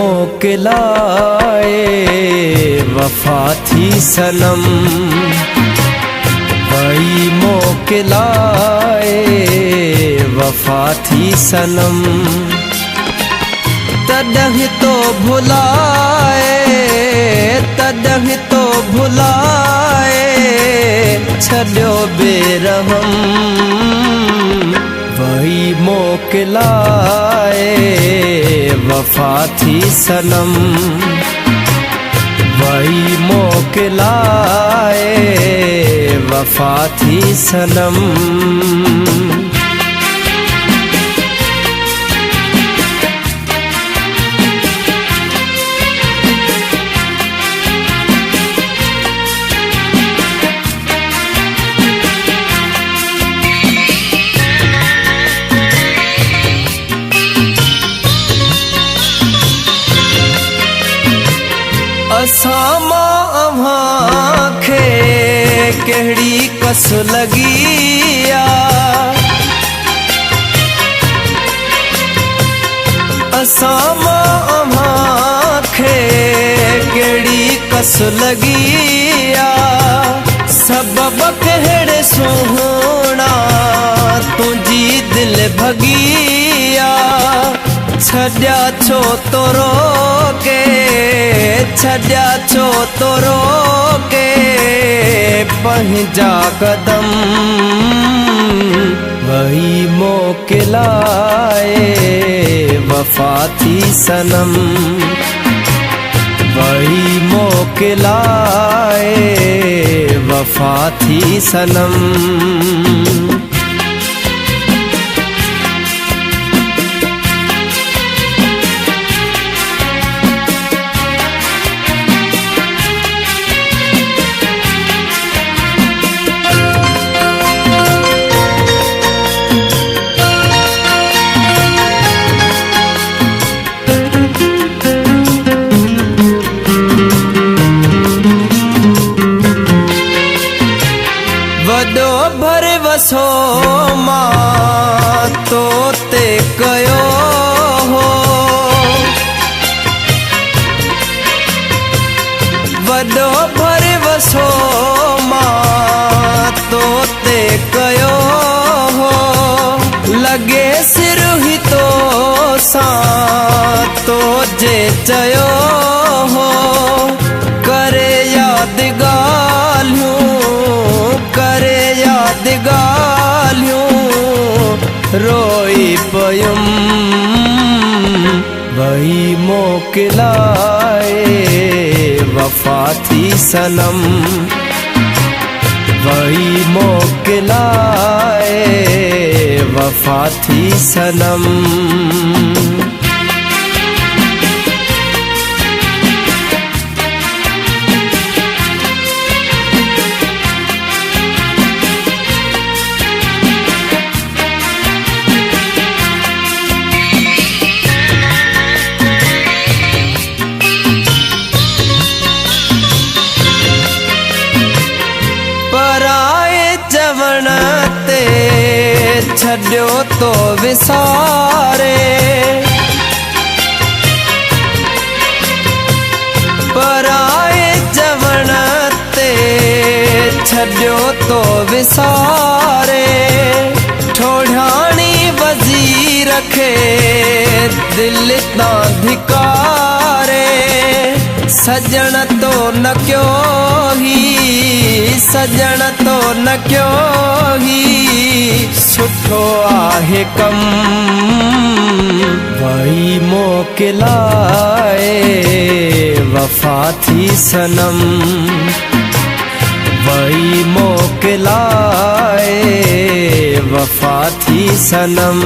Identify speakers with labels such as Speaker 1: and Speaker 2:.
Speaker 1: मोकिलाए वफ़ा थी सनम वही मोकिलाए वफ़ा थी सनम तॾहिं तो भुलाए छॾियो बेरहम वही मोकिलाए वफ़ा थी सनम वही मोकिलाए वफ़ा थी सनम असां मां अव्हां खे कहिड़ी कस लॻी असां मां अव्हां खे कहिड़ी कस लॻी सबब कहिड़े सुहिणा तुंहिंजी दिलि भॻी छॾिया छो तो रोके पंहिंजा कदम वही मोकिलाए वफ़ा थी सनम वही मोकिलाए वफ़ा थी सनम वॾो भरवसो मां तो ते कयो हो वॾो भरवसो मां तो ते कयो हो लॻे सिर ही तो सां तो जे चयो हो करे यादि ॻाल्हियूं रोई पयुम वही मोकिलाए वफ़ा थी सनम वही मोकिलाए वफ़ा थी सनम चवण ते छॾियो तो विसारे पराए चवण ते छॾियो तो विसारे ठोड़ाणी वज़ीर खे दिलि तां धिकारे सजण तो न कयो ही सुठो आहे कम वही मोकिलाए वफ़ा थी सनम वही मोकिलाए वफ़ा थी सनम